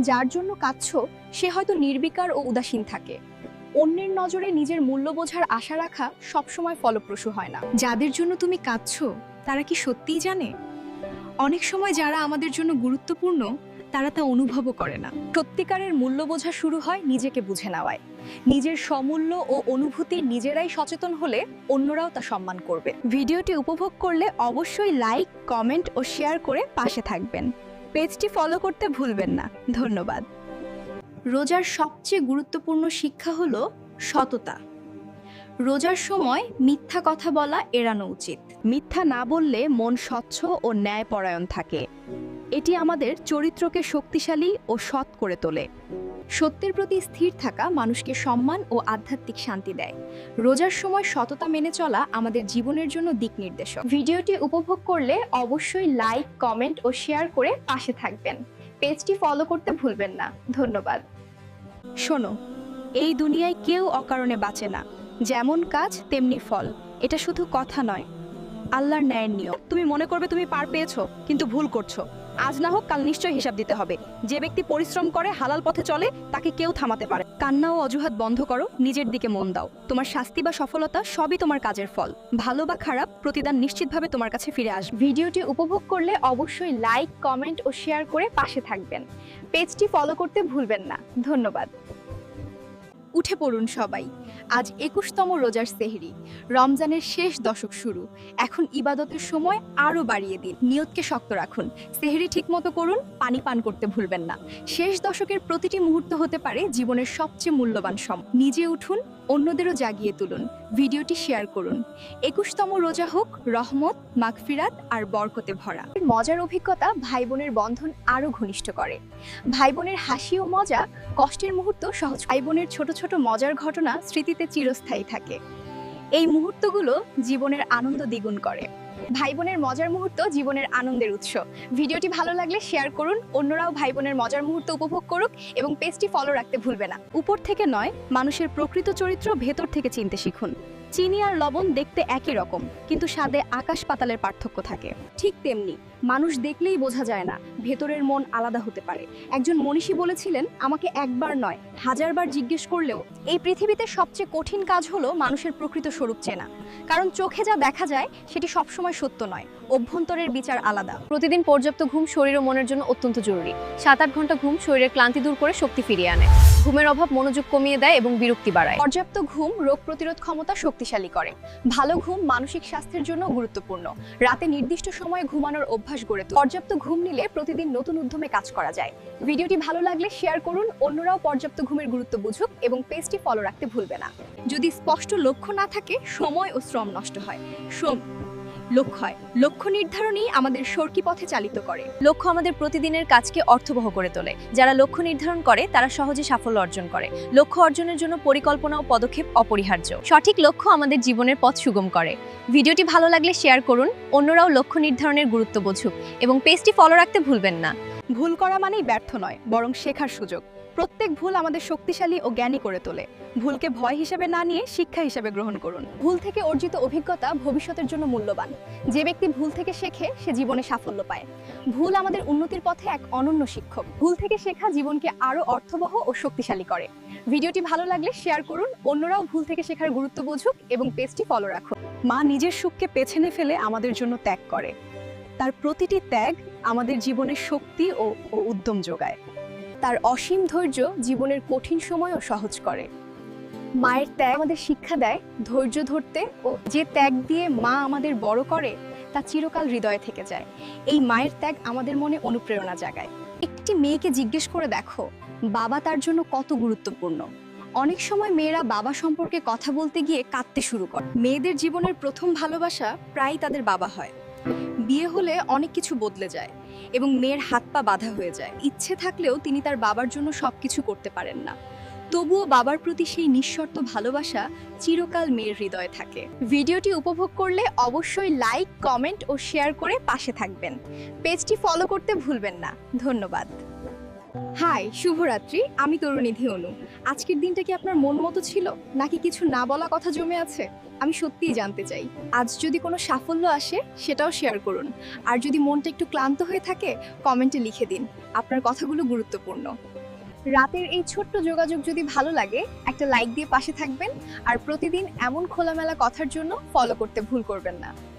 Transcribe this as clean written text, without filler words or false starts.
যার জন্য কাঁদছো সে হয়তো নির্বিকার ও উদাসীন থাকে। অন্যের নজরে নিজের মূল্য বোঝার আশা রাখা সবসময় ফলপ্রসূ হয় না। যাদের জন্য তুমি কাঁদছো তারা কি সত্যিই জানে? অনেক সময় যারা আমাদের জন্য গুরুত্বপূর্ণ তারা তা অনুভবও করে না। সত্যিকারের মূল্য বোঝা শুরু হয় নিজেকে বুঝে নেওয়ায়। নিজের সমূল্য ও অনুভূতি নিজেরাই সচেতন হলে অন্যরাও তা সম্মান করবে। ভিডিওটি উপভোগ করলে অবশ্যই লাইক, কমেন্ট ও শেয়ার করে পাশে থাকবেন। পেজটি ফলো করতে ভুলবেন না। ধন্যবাদ। রোজার সবচেয়ে গুরুত্বপূর্ণ শিক্ষা হলো সততা। রোজার সময় মিথ্যা কথা বলা এড়ানো উচিত। মিথ্যা না বললে মন স্বচ্ছ ও ন্যায়পরায়ণ থাকে। এটি আমাদের চরিত্রকে শক্তিশালী ও সৎ করে তোলে। সত্যের প্রতি স্থির থাকা মানুষকে সম্মান ও আধ্যাত্মিক শান্তি দেয়। রোজার সময় সততা মেনে চলা আমাদের জীবনের জন্য দিক নির্দেশক। ভিডিওটি উপভোগ করলে অবশ্যই লাইক, কমেন্ট ও শেয়ার করে পাশে থাকবেন। পেজটি ফলো করতে ভুলবেন না। ধন্যবাদ। শোনো, এই দুনিয়ায় কেউ অকারণে বাঁচে না। যেমন কাজ তেমনি ফল। এটা শুধু কথা নয়, আল্লাহর ন্যায়ের নিয়ম। তুমি মনে করবে তুমি পার পেয়েছো, কিন্তু ভুল করছো। আজ না হোক কাল নিশ্চয়ই হিসাব দিতে হবে। যে ব্যক্তি পরিশ্রম করে, হালাল পথে চলে, তাকে কেউ থামাতে পারে। কান্না ও অজুহাত বন্ধ করো, নিজের দিকে মন দাও। তোমার শাস্তি বা সফলতা সবই তোমার কাজের ফল। ভালো বা খারাপ প্রতিদান নিশ্চিতভাবে তোমার কাছে ফিরে আসবে। ভিডিওটি উপভোগ করলে অবশ্যই লাইক, কমেন্ট ও শেয়ার করে পাশে থাকবেন। পেজটি ফলো করতে ভুলবেন না। ধন্যবাদ। উঠে পড়ুন সবাই। আজ 21তম রোজার সেহরি। রমজানের শেষ দশক শুরু। এখন ইবাদতের সময় আরও বাড়িয়ে দিন। নিয়তকে শক্ত রাখুন। সেহরি ঠিকমতো করুন, পানি পান করতে ভুলবেন না। শেষ দশকের প্রতিটি মুহূর্ত হতে পারে জীবনের সবচেয়ে মূল্যবান সময়। নিজে উঠুন, অন্যদেরও জাগিয়ে তুলুন। ভিডিওটি শেয়ার করুন। 21তম রোজা হোক রহমত, মাগফিরাত আর বরকতে ভরা। মজার অভিজ্ঞতা ভাই বোনের বন্ধন আরও ঘনিষ্ঠ করে। ভাই বোনের হাসি ও মজা কষ্টের মুহূর্ত সহজ। ভাই বোনের ছোট ছোট মজার ঘটনা স্মৃতিতে চিরস্থায়ী থাকে। এই মুহূর্তগুলো জীবনের আনন্দ দ্বিগুণ করে। ভাই বোনের মজার মুহূর্ত জীবনের আনন্দের উৎস। ভিডিওটি ভালো লাগলে শেয়ার করুন, অন্যরাও ভাই বোনের মজার মুহূর্ত উপভোগ করুক এবং পেজটি ফলো রাখতে ভুলবে না। উপর থেকে নয়, মানুষের প্রকৃত চরিত্র ভেতর থেকে চিনতে শিখুন। চিনি আর লবণ দেখতে একই রকম, কিন্তু স্বাদে আকাশ পাতালের পার্থক্য থাকে। ঠিক তেমনি মানুষ দেখলেই বোঝা যায় না, ভেতরের মন আলাদা হতে পারে। একজন মনীষী বলেছিলেন, আমাকে একবার নয় 1000 বার জিজ্ঞেস করলেও এই পৃথিবীতে সবচেয়ে কঠিন কাজ হলো মানুষের প্রকৃত স্বরূপ চেনা। কারণ চোখে যা দেখা যায় সেটি সবসময় সত্য নয়, অভ্যন্তরের বিচার আলাদা। প্রতিদিন পর্যাপ্ত ঘুম শরীর ও মনের জন্য অত্যন্ত জরুরি। 7-8 ঘন্টা ঘুম শরীরের ক্লান্তি দূর করে শক্তি ফিরিয়ে আনে। ঘুমের অভাব মনোযোগ কমিয়ে দেয় এবং বিরক্তি বাড়ায়। পর্যাপ্ত ঘুম রোগ প্রতিরোধ ক্ষমতা শক্তিশালী করে। ভালো ঘুম মানসিক স্বাস্থ্যের জন্য গুরুত্বপূর্ণ। রাতে নির্দিষ্ট সময়ে ঘুমানোর অভ্যাস গড়ে তোলে। পর্যাপ্ত ঘুম নিলে প্রতিদিন নতুন উদ্যমে কাজ করা যায়। ভিডিওটি ভালো লাগলে শেয়ার করুন, অন্যরাও পর্যাপ্ত ঘুমের গুরুত্ব বুঝুক এবং পেজটি ফলো রাখতে ভুলবে না। যদি স্পষ্ট লক্ষ্য না থাকে, সময় ও শ্রম নষ্ট হয়। লক্ষ্য নির্ধারণই আমাদের সরকি পথে চালিত করে। লক্ষ্য আমাদের প্রতিদিনের কাজকে অর্থবহ করে তোলে। যারা লক্ষ্য নির্ধারণ করে তারা সহজে সাফল্য অর্জন করে। লক্ষ্য অর্জনের জন্য পরিকল্পনা ও পদক্ষেপ অপরিহার্য। সঠিক লক্ষ্য আমাদের জীবনের পথ সুগম করে। ভিডিওটি ভালো লাগলে শেয়ার করুন, অন্যরাও লক্ষ্য নির্ধারণের গুরুত্ব বুঝুক এবং পেজটি ফলো রাখতে ভুলবেন না। ভুল করা মানেই ব্যর্থ নয়, বরং শেখার সুযোগ। প্রত্যেক ভুল আমাদের শক্তিশালী ও জ্ঞানী করে তোলে। ভুলকে ভয় হিসেবে না নিয়ে শিক্ষা হিসেবে গ্রহণ করুন। ভুল থেকে অর্জিত অভিজ্ঞতা ভবিষ্যতের জন্য মূল্যবান। যে ব্যক্তি ভুল থেকে শেখে সে জীবনে সাফল্য পায়। ভুল আমাদের উন্নতির পথে এক অনন্য শিক্ষক। ভুল থেকে শেখা জীবনকে আরো অর্থবহ ও শক্তিশালী করে। ভিডিওটি ভালো লাগলে শেয়ার করুন, অন্যরাও ভুল থেকে শেখার গুরুত্ব বুঝুক এবং পেজটি ফলো রাখুন। মা নিজের সুখকে পেছনে ফেলে আমাদের জন্য ত্যাগ করে। তার প্রতিটি ত্যাগ আমাদের জীবনে শক্তি ও উদ্যম যোগায়। তার অসীম ধৈর্য জীবনের কঠিন সময়ও সহজ করে। মায়ের ত্যাগ আমাদের শিক্ষা দেয় ধৈর্য ধরতে, ও যে ত্যাগ দিয়ে মা আমাদের বড় করে তা চিরকাল হৃদয়ে থেকে যায়। এই মায়ের ত্যাগ আমাদের মনে অনুপ্রেরণা জাগায়। একটি মেয়েকে জিজ্ঞেস করে দেখো, বাবা তার জন্য কত গুরুত্বপূর্ণ। অনেক সময় মেয়েরা বাবা সম্পর্কে কথা বলতে গিয়ে কাঁদতে শুরু করে। মেয়েদের জীবনের প্রথম ভালোবাসা প্রায়ই তাদের বাবা হয়। বিয়ে হলে অনেক কিছু বদলে যায় এবং মেয়ের হাত পা বাঁধা হয়ে যায়। ইচ্ছে থাকলেও তিনি তার বাবার জন্য সবকিছু করতে পারেন না। তবুও বাবার প্রতি সেই নিঃশর্ত ভালোবাসা চিরকাল মেয়ের হৃদয়ে থাকে। ভিডিওটি উপভোগ করলে অবশ্যই লাইক, কমেন্ট ও শেয়ার করে পাশে থাকবেন। পেজটি ফলো করতে ভুলবেন না। ধন্যবাদ। হাই, শুভরাত্রি। আমি তরুণিধি অনু। আজকের দিনটা কি আপনার মন মতো ছিল, নাকি কিছু না বলা কথা জমে আছে? আমি সত্যিই জানতে চাই। আজ যদি কোনো সাফল্য আসে, সেটাও শেয়ার করুন। আর যদি মনটা একটু ক্লান্ত হয়ে থাকে, কমেন্টে লিখে দিন। আপনার কথাগুলো গুরুত্বপূর্ণ। রাতের এই ছোট্ট যোগাযোগ যদি ভালো লাগে, একটা লাইক দিয়ে পাশে থাকবেন। আর প্রতিদিন এমন খোলামেলা কথার জন্য ফলো করতে ভুল করবেন না।